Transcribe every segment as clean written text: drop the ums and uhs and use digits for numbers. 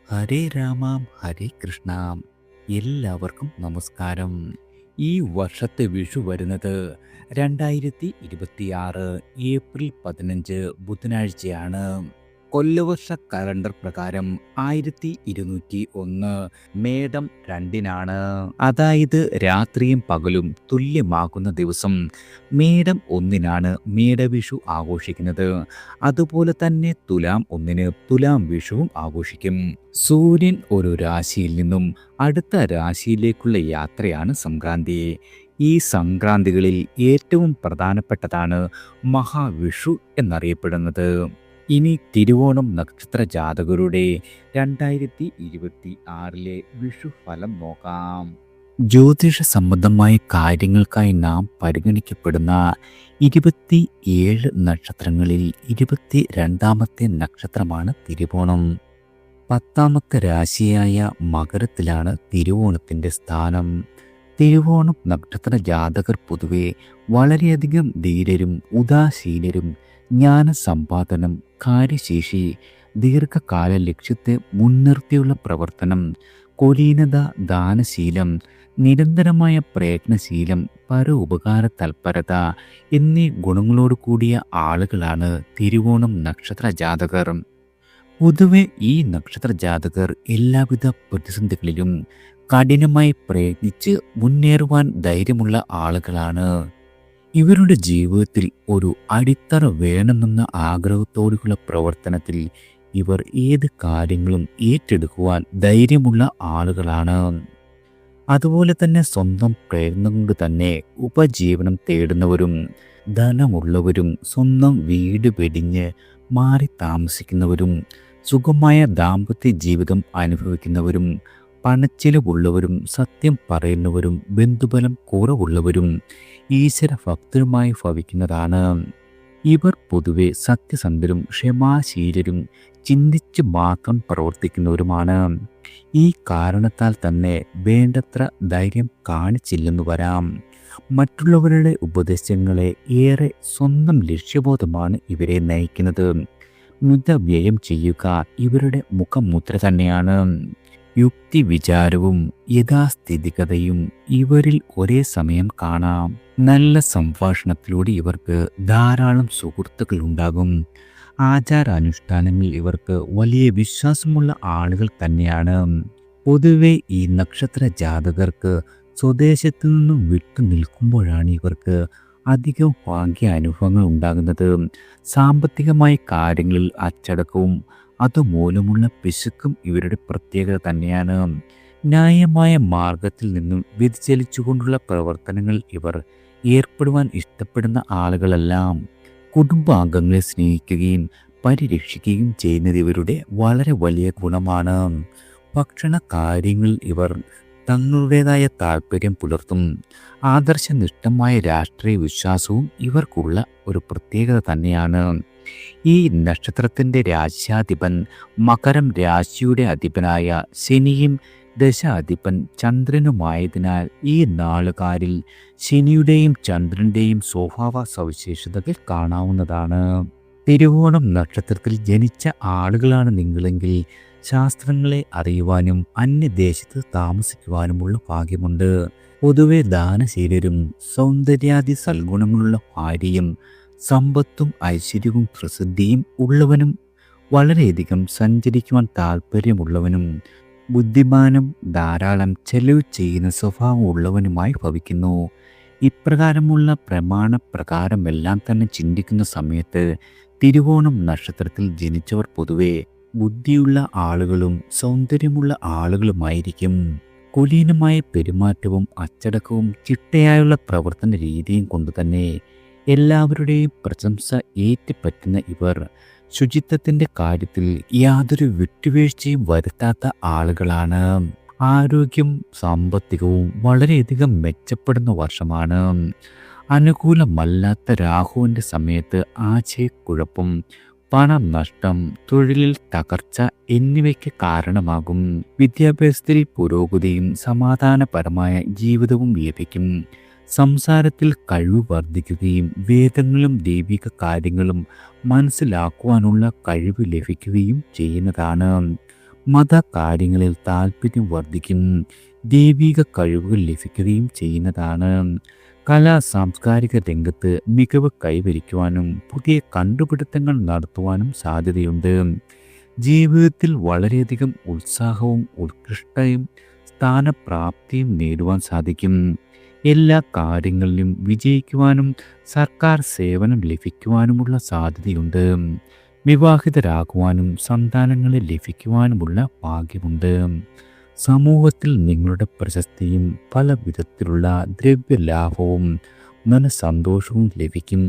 ഹരേ രാമാം ഹരേ കൃഷ്ണ. എല്ലാവർക്കും നമസ്കാരം. ഈ വർഷത്തെ വിഷു വരുന്നത് 2026 ഏപ്രിൽ 15 ബുധനാഴ്ചയാണ്. കൊല്ലവർഷ കലണ്ടർ പ്രകാരം 1201 മേടം 2-നാണ്. അതായത് രാത്രിയും പകലും തുല്യമാകുന്ന ദിവസം മേടം 1-നാണ് മേടവിഷു ആഘോഷിക്കുന്നത്. അതുപോലെ തന്നെ തുലാം 1-ന് തുലാം വിഷുവും ആഘോഷിക്കും. സൂര്യൻ ഒരു രാശിയിൽ നിന്നും അടുത്ത രാശിയിലേക്കുള്ള യാത്രയാണ് സംക്രാന്തി. ഈ സംക്രാന്തികളിൽ ഏറ്റവും പ്രധാനപ്പെട്ടതാണ് മഹാവിഷു എന്നറിയപ്പെടുന്നത്. ഇനി തിരുവോണം നക്ഷത്ര ജാതകരുടെ 2026 വിഷു ഫലം നോക്കാം. ജ്യോതിഷ സംബന്ധമായ കാര്യങ്ങൾക്കായി നാം പരിഗണിക്കപ്പെടുന്ന 27 നക്ഷത്രങ്ങളിൽ 22ാമത്തെ നക്ഷത്രമാണ് തിരുവോണം. 10ാമത്തെ രാശിയായ മകരത്തിലാണ് തിരുവോണത്തിൻ്റെ സ്ഥാനം. തിരുവോണം നക്ഷത്ര ജാതകർ പൊതുവെ വളരെയധികം ധീരരും ഉദാസീനരും, ജ്ഞാനസമ്പാദനം, കാര്യശേഷി, ദീർഘകാല ലക്ഷ്യത്തെ മുൻനിർത്തിയുള്ള പ്രവർത്തനം, കുലീനത, ദാനശീലം, നിരന്തരമായ പ്രയത്നശീലം, പരോപകാര തൽപരത എന്നീ ഗുണങ്ങളോട് കൂടിയ ആളുകളാണ് തിരുവോണം നക്ഷത്ര ജാതകർ. പൊതുവെ ഈ നക്ഷത്ര ജാതകർ എല്ലാവിധ പ്രതിസന്ധികളിലും കഠിനമായി പ്രയത്നിച്ച് മുന്നേറുവാൻ ധൈര്യമുള്ള ആളുകളാണ്. ഇവരുടെ ജീവിതത്തിൽ ഒരു അടിത്തറ വേണമെന്ന ആഗ്രഹത്തോടുള്ള പ്രവർത്തനത്തിൽ ഇവർ ഏത് കാര്യങ്ങളും ഏറ്റെടുക്കുവാൻ ധൈര്യമുള്ള ആളുകളാണ്. അതുപോലെ തന്നെ സ്വന്തം പ്രയത്നം കൊണ്ട് തന്നെ ഉപജീവനം തേടുന്നവരും, ധനമുള്ളവരും, സ്വന്തം വീട് വെടിഞ്ഞ് മാറി താമസിക്കുന്നവരും, സുഖമായ ദാമ്പത്യ ജീവിതം അനുഭവിക്കുന്നവരും, പണച്ചിലവുള്ളവരും, സത്യം പറയുന്നവരും, ബന്ധുബലം കുറവുള്ളവരും, ഈശ്വര ഭക്തരുമായി ഭവിക്കുന്നതാണ്. ഇവർ പൊതുവെ സത്യസന്ധരും ക്ഷമാശീലരും ചിന്തിച്ച് മാത്രം പ്രവർത്തിക്കുന്നവരുമാണ്. ഈ കാരണത്താൽ തന്നെ വേണ്ടത്ര ധൈര്യം കാണിച്ചില്ലെന്നു വരാം. മറ്റുള്ളവരുടെ ഉപദേശങ്ങളെ ഏറെ സ്വന്തം ലക്ഷ്യബോധമാണ് ഇവരെ നയിക്കുന്നത്. മിതവ്യയം ചെയ്യുക ഇവരുടെ മുഖമുദ്ര തന്നെയാണ്. യുക്തി വിചാരവും യഥാസ്ഥിതികതയും ഇവരിൽ ഒരേ സമയം കാണാം. നല്ല സംഭാഷണത്തിലൂടെ ഇവർക്ക് ധാരാളം സുഹൃത്തുക്കൾ ഉണ്ടാകും. ആചാരാനുഷ്ഠാനങ്ങളിൽ ഇവർക്ക് വലിയ വിശ്വാസമുള്ള ആളുകൾ തന്നെയാണ്. പൊതുവെ ഈ നക്ഷത്ര ജാതകർക്ക് സ്വദേശത്തു നിന്നും വിട്ടു നിൽക്കുമ്പോഴാണ് ഇവർക്ക് അധികം ഭാഗ്യ അനുഭവങ്ങൾ ഉണ്ടാകുന്നത്. സാമ്പത്തികമായ കാര്യങ്ങളിൽ അച്ചടക്കവും അതുമൂലമുള്ള പിശുക്കും ഇവരുടെ പ്രത്യേകത തന്നെയാണ്. ന്യായമായ മാർഗത്തിൽ നിന്നും വ്യതിചലിച്ചുകൊണ്ടുള്ള പ്രവർത്തനങ്ങൾ ഇവർ ഏർപ്പെടുവാൻ ഇഷ്ടപ്പെടുന്ന ആളുകളെല്ലാം. കുടുംബാംഗങ്ങളെ സ്നേഹിക്കുകയും പരിരക്ഷിക്കുകയും ചെയ്യുന്നത് ഇവരുടെ വളരെ വലിയ ഗുണമാണ്. ഭക്ഷണ കാര്യങ്ങളിൽ ഇവർ തങ്ങളുടേതായ താല്പര്യം പുലർത്തും. ആദർശനിഷ്ഠമായ രാഷ്ട്രീയ വിശ്വാസവും ഇവർക്കുള്ള ഒരു പ്രത്യേകത തന്നെയാണ്. ഈ നക്ഷത്രത്തിൻ്റെ രാശ്യാധിപൻ മകരം രാശിയുടെ അധിപനായ ശനിയും ദശാധിപൻ ചന്ദ്രനുമായതിനാൽ ഈ നാളുകാരിൽ ശനിയുടെയും ചന്ദ്രൻ്റെയും സ്വഭാവ സവിശേഷതകൾ കാണാവുന്നതാണ്. തിരുവോണം നക്ഷത്രത്തിൽ ജനിച്ച ആളുകളാണ് നിങ്ങളെങ്കിൽ ശാസ്ത്രങ്ങളെ അറിയുവാനും അന്യദേശത്ത് താമസിക്കുവാനുമുള്ള ഭാഗ്യമുണ്ട്. പൊതുവെ ദാനശീലരും സൗന്ദര്യാദി സൽഗുണങ്ങളുള്ള ഭാര്യയും സമ്പത്തും ഐശ്വര്യവും പ്രസിദ്ധിയും ഉള്ളവനും, വളരെയധികം സഞ്ചരിക്കുവാൻ താല്പര്യമുള്ളവനും, ബുദ്ധിമാനും ധാരാളം ചെലവ് ചെയ്യുന്ന സ്വഭാവമുള്ളവനുമായി ഭവിക്കുന്നു. ഇപ്രകാരമുള്ള പ്രമാണപ്രകാരമെല്ലാം തന്നെ ചിന്തിക്കുന്ന സമയത്ത് തിരുവോണം നക്ഷത്രത്തിൽ ജനിച്ചവർ പൊതുവെ ബുദ്ധിയുള്ള ആളുകളും സൗന്ദര്യമുള്ള ആളുകളുമായിരിക്കും. കുലീനമായ പെരുമാറ്റവും അച്ചടക്കവും ചിട്ടയായുള്ള പ്രവർത്തന രീതിയും കൊണ്ടുതന്നെ എല്ലാവരുടെയും പ്രശംസ ഏറ്റുപറ്റുന്ന ഇവർ ശുചിത്വത്തിൻ്റെ കാര്യത്തിൽ യാതൊരു വിട്ടുവീഴ്ചയും വരുത്താത്ത ആളുകളാണ്. ആരോഗ്യം സാമ്പത്തികവും വളരെയധികം മെച്ചപ്പെടുന്ന വർഷമാണ്. അനുകൂലമല്ലാത്ത രാഹുവിൻ്റെ സമയത്ത് ആശയക്കുഴപ്പം, പണനഷ്ടം, തൊഴിലിൽ തകർച്ച എന്നിവയ്ക്ക് കാരണമാകും. വിദ്യാഭ്യാസത്തിൽ പുരോഗതിയും സമാധാനപരമായ ജീവിതവും ലഭിക്കും. സംസാരത്തിൽ കഴിവ് വർദ്ധിക്കുകയും വേദങ്ങളും ദൈവിക കാര്യങ്ങളും മനസ്സിലാക്കുവാനുള്ള കഴിവ് ലഭിക്കുകയും ചെയ്യുന്നതാണ്. മതകാര്യങ്ങളിൽ താല്പര്യം വർദ്ധിക്കും. ദൈവിക കഴിവുകൾ ലഭിക്കുകയും ചെയ്യുന്നതാണ്. കലാ സാംസ്കാരിക രംഗത്ത് മികവ് കൈവരിക്കുവാനും പുതിയ കണ്ടുപിടുത്തങ്ങൾ നടത്തുവാനും സാധ്യതയുണ്ട്. ജീവിതത്തിൽ വളരെയധികം ഉത്സാഹവും ഉത്കൃഷ്ടയും സ്ഥാനപ്രാപ്തിയും നേടുവാൻ സാധിക്കും. എല്ലാ കാര്യങ്ങളിലും വിജയിക്കുവാനും സർക്കാർ സേവനം ലഭിക്കുവാനുമുള്ള സാധ്യതയുണ്ട്. വിവാഹിതരാകുവാനും സന്താനങ്ങളെ ലഭിക്കുവാനുമുള്ള ഭാഗ്യമുണ്ട്. സമൂഹത്തിൽ നിങ്ങളുടെ പ്രശസ്തിയും പല വിധത്തിലുള്ള ദ്രവ്യലാഭവും മനസ്സന്തോഷവും ലഭിക്കും.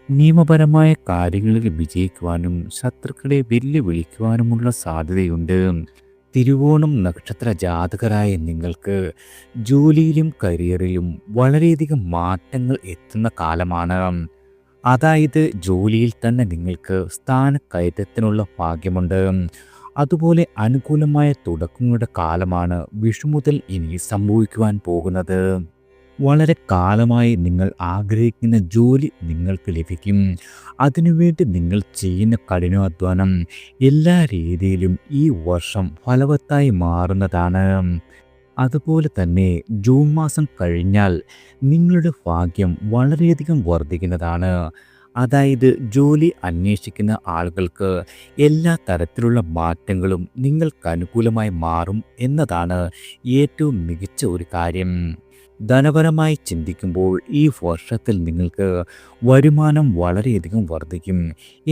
നിയമപരമായ കാര്യങ്ങളിൽ വിജയിക്കുവാനും ശത്രുക്കളെ വെല്ലുവിളിക്കുവാനുമുള്ള സാധ്യതയുണ്ട്. തിരുവോണം നക്ഷത്ര ജാതകരായ നിങ്ങൾക്ക് ജോലിയിലും കരിയറിലും വളരെയധികം മാറ്റങ്ങൾ എത്തുന്ന കാലമാണ്. അതായത് ജോലിയിൽ തന്നെ നിങ്ങൾക്ക് സ്ഥാനക്കയറ്റത്തിനുള്ള ഭാഗ്യമുണ്ട്. അതുപോലെ അനുകൂലമായ തുടക്കങ്ങളുടെ കാലമാണ് വിഷു മുതൽ ഇനി സംഭവിക്കുവാൻ പോകുന്നത്. വളരെ കാലമായി നിങ്ങൾ ആഗ്രഹിക്കുന്ന ജോലി നിങ്ങൾക്ക് ലഭിക്കും. അതിനുവേണ്ടി നിങ്ങൾ ചെയ്യുന്ന കഠിനാധ്വാനം എല്ലാ രീതിയിലും ഈ വർഷം ഫലവത്തായി മാറുന്നതാണ്. അതുപോലെ തന്നെ ജൂൺ മാസം കഴിഞ്ഞാൽ നിങ്ങളുടെ ഭാഗ്യം വളരെയധികം വർദ്ധിക്കുന്നതാണ്. അതായത് ജോലി അന്വേഷിക്കുന്ന ആളുകൾക്ക് എല്ലാ തരത്തിലുള്ള മാറ്റങ്ങളും നിങ്ങൾക്ക് അനുകൂലമായി മാറും എന്നതാണ് ഏറ്റവും മികച്ച ഒരു കാര്യം. ധനപരമായി ചിന്തിക്കുമ്പോൾ ഈ വർഷത്തിൽ നിങ്ങൾക്ക് വരുമാനം വളരെയധികം വർദ്ധിക്കും.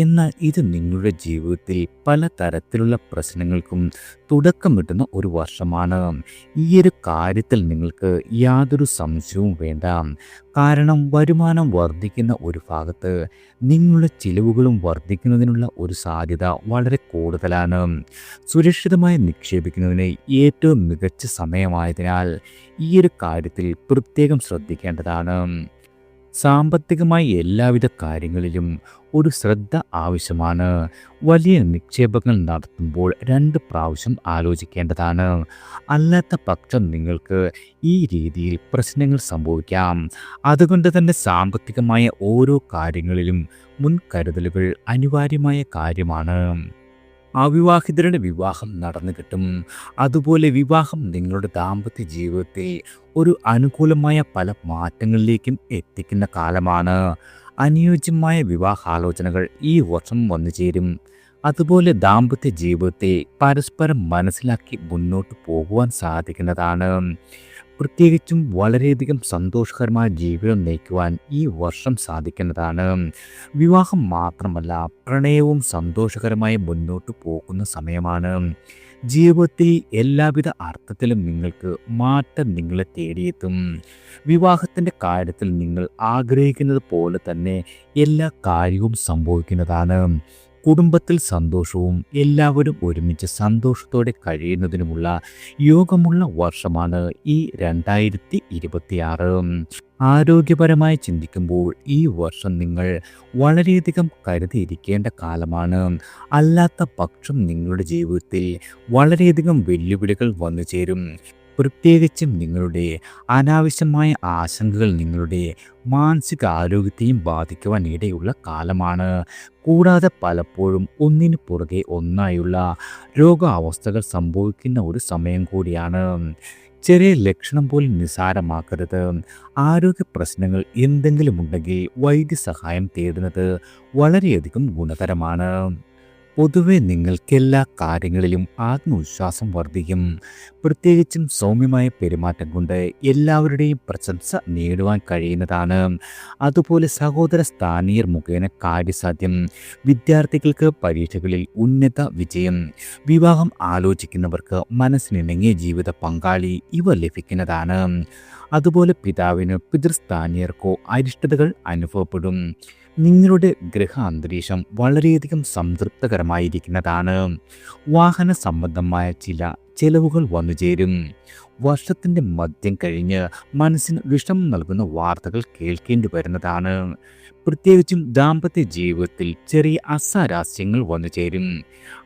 എന്നാൽ ഇത് നിങ്ങളുടെ ജീവിതത്തിൽ പല തരത്തിലുള്ള പ്രശ്നങ്ങൾക്കും തുടക്കമിടുന്ന ഒരു വർഷമാണ്. ഈ ഒരു കാര്യത്തിൽ നിങ്ങൾക്ക് യാതൊരു സംശയവും വേണ്ട. കാരണം വരുമാനം വർദ്ധിക്കുന്ന ഒരു ഭാഗത്ത് നിങ്ങളുടെ ചിലവുകളും വർദ്ധിക്കുന്നതിനുള്ള ഒരു സാധ്യത വളരെ കൂടുതലാണ്. സുരക്ഷിതമായി നിക്ഷേപിക്കുന്നതിന് ഏറ്റവും മികച്ച സമയമായതിനാൽ ഈ ഒരു കാര്യത്തിൽ പ്രത്യേകം ശ്രദ്ധിക്കേണ്ടതാണ്. സാമ്പത്തികമായി എല്ലാവിധ കാര്യങ്ങളിലും ഒരു ശ്രദ്ധ ആവശ്യമാണ്. വലിയ നിക്ഷേപങ്ങൾ നടത്തുമ്പോൾ 2 പ്രാവശ്യം ആലോചിക്കേണ്ടതാണ്. അല്ലാത്ത പക്ഷം നിങ്ങൾക്ക് ഈ രീതിയിൽ പ്രശ്നങ്ങൾ സംഭവിക്കാം. അതുകൊണ്ട് തന്നെ സാമ്പത്തികമായ ഓരോ കാര്യങ്ങളിലും മുൻകരുതലുകൾ അനിവാര്യമായ കാര്യമാണ്. അവിവാഹിതരുടെ വിവാഹം നടന്നു കിട്ടും. അതുപോലെ വിവാഹം നിങ്ങളുടെ ദാമ്പത്യ ജീവിതത്തിൽ ഒരു അനുകൂലമായ പല മാറ്റങ്ങളിലേക്കും എത്തിക്കുന്ന കാലമാണ്. അനുയോജ്യമായ വിവാഹാലോചനകൾ ഈ വർഷം വന്നു ചേരും. അതുപോലെ ദാമ്പത്യ ജീവിതത്തെ പരസ്പരം മനസ്സിലാക്കി മുന്നോട്ട് പോകുവാൻ സാധിക്കുന്നതാണ്. പ്രത്യേകിച്ചും വളരെയധികം സന്തോഷകരമായ ജീവിതം നയിക്കുവാൻ ഈ വർഷം സാധിക്കുന്നതാണ്. വിവാഹം മാത്രമല്ല, പ്രണയവും സന്തോഷകരമായി മുന്നോട്ട് പോകുന്ന സമയമാണ്. ജീവിതത്തിൽ എല്ലാവിധ അർത്ഥത്തിലും നിങ്ങൾക്ക് മാറ്റം നിങ്ങളെ തേടിയെത്തും. വിവാഹത്തിൻ്റെ കാര്യത്തിൽ നിങ്ങൾ ആഗ്രഹിക്കുന്നത് പോലെ തന്നെ എല്ലാ കാര്യവും സംഭവിക്കുന്നതാണ്. കുടുംബത്തിൽ സന്തോഷവും എല്ലാവരും ഒരുമിച്ച് സന്തോഷത്തോടെ കഴിയുന്നതിനുമുള്ള യോഗമുള്ള വർഷമാണ് ഈ 2026. ആരോഗ്യപരമായി ചിന്തിക്കുമ്പോൾ ഈ വർഷം നിങ്ങൾ വളരെയധികം കരുതിയിരിക്കേണ്ട കാലമാണ്. അല്ലാത്ത പക്ഷം നിങ്ങളുടെ ജീവിതത്തിൽ വളരെയധികം വെല്ലുവിളികൾ വന്നു ചേരും. പ്രത്യേകിച്ചും നിങ്ങളുടെ അനാവശ്യമായ ആശങ്കകൾ നിങ്ങളുടെ മാനസികാരോഗ്യത്തെയും ബാധിക്കുവാൻ ഇടയുള്ള കാലമാണ്. കൂടാതെ പലപ്പോഴും ഒന്നിനു പുറകെ ഒന്നായുള്ള രോഗാവസ്ഥകൾ സംഭവിക്കുന്ന ഒരു സമയം കൂടിയാണ്. ചെറിയ ലക്ഷണം പോലും നിസ്സാരമാക്കരുത്. ആരോഗ്യ പ്രശ്നങ്ങൾ എന്തെങ്കിലും ഉണ്ടെങ്കിൽ വൈദ്യസഹായം തേടുന്നത് വളരെയധികം ഗുണകരമാണ്. പൊതുവെ നിങ്ങൾക്കെല്ലാ കാര്യങ്ങളിലും ആത്മവിശ്വാസം വർദ്ധിക്കും. പ്രത്യേകിച്ചും സൗമ്യമായ പെരുമാറ്റം കൊണ്ട് എല്ലാവരുടെയും പ്രശംസ നേടുവാൻ കഴിയുന്നതാണ്. അതുപോലെ സഹോദര സ്ഥാനീയർ മുഖേന കാര്യസാധ്യം. വിദ്യാർത്ഥികൾക്ക് പരീക്ഷകളിൽ ഉന്നത വിജയം. വിവാഹം ആലോചിക്കുന്നവർക്ക് മനസ്സിനിണങ്ങിയ ജീവിത പങ്കാളി ഇവ ലഭിക്കുന്നതാണ്. അതുപോലെ പിതാവിന് പിതൃസ്ഥാനീയർക്കോ അരിഷ്ടതകൾ അനുഭവപ്പെടും. നിങ്ങളുടെ ഗൃഹ അന്തരീക്ഷം വളരെയധികം സംതൃപ്തകരമായിരിക്കുന്നതാണ്. വാഹന സംബന്ധമായ ചില ചെലവുകൾ വന്നുചേരും. വർഷത്തിൻ്റെ മധ്യം കഴിഞ്ഞ് മനസ്സിന് വിഷമം നൽകുന്ന വാർത്തകൾ കേൾക്കേണ്ടി വരുന്നതാണ്. പ്രത്യേകിച്ചും ദാമ്പത്യ ജീവിതത്തിൽ ചെറിയ അസ്വാരസ്യങ്ങൾ വന്നു ചേരും.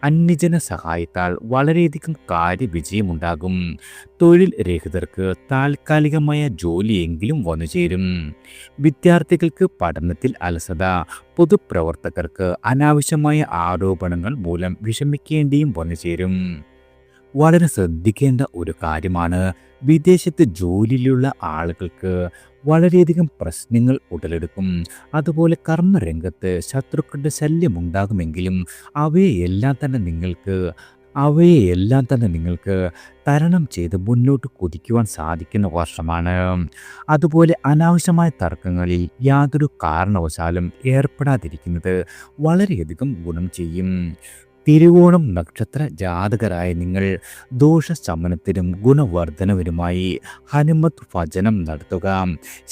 അന്യജന സഹായത്താൽ വളരെയധികം കാര്യവിജയമുണ്ടാകും. തൊഴിൽ രഹിതർക്ക് താൽക്കാലികമായ ജോലിയെങ്കിലും വന്നു ചേരും. വിദ്യാർത്ഥികൾക്ക് പഠനത്തിൽ അലസത. പൊതുപ്രവർത്തകർക്ക് അനാവശ്യമായ ആരോപണങ്ങൾ മൂലം വിഷമിക്കേണ്ടിയും വന്നു ചേരും. വളരെ ശ്രദ്ധിക്കേണ്ട ഒരു കാര്യമാണ്. വിദേശത്ത് ജോലിയിലുള്ള ആളുകൾക്ക് വളരെയധികം പ്രശ്നങ്ങൾ ഉടലെടുക്കും. അതുപോലെ കർമ്മരംഗത്ത് ശത്രുക്കളുടെ ശല്യമുണ്ടാകുമെങ്കിലും അവയെയെല്ലാം തന്നെ നിങ്ങൾക്ക് അവയെയെല്ലാം തന്നെ നിങ്ങൾക്ക് തരണം ചെയ്ത് മുന്നോട്ട് കുതിക്കുവാൻ സാധിക്കുന്ന വർഷമാണ്. അതുപോലെ അനാവശ്യമായ തർക്കങ്ങളിൽ യാതൊരു കാരണവശാലും ഏർപ്പെടാതിരിക്കുന്നത് വളരെയധികം ഗുണം ചെയ്യും. തിരുവോണം നക്ഷത്ര ജാതകരായ നിങ്ങൾ ദോഷശമനത്തിനും ഗുണവർദ്ധനവിനുമായി ഹനുമത് ഭജനം നടത്തുക.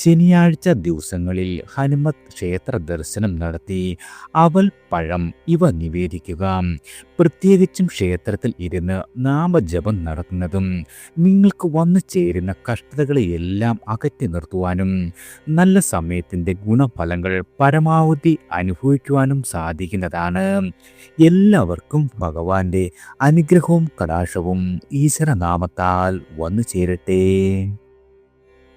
ശനിയാഴ്ച ദിവസങ്ങളിൽ ഹനുമത് ക്ഷേത്ര ദർശനം നടത്തി അവൽ, പഴം ഇവ നിവേദിക്കുക. പ്രത്യേകിച്ചും ക്ഷേത്രത്തിൽ ഇരുന്ന് നാമജപം നടത്തുന്നതും നിങ്ങൾക്ക് വന്നു ചേരുന്ന കഷ്ടതകളെയെല്ലാം അകറ്റി നിർത്തുവാനും നല്ല സമയത്തിൻ്റെ ഗുണഫലങ്ങൾ പരമാവധി അനുഭവിക്കുവാനും സാധിക്കുന്നതാണ്. എല്ലാവർക്കും ഭഗവാന്റെ അനുഗ്രഹവും കടാക്ഷവും ഈശ്വരനാമത്താൽ വന്നു ചേരട്ടെ.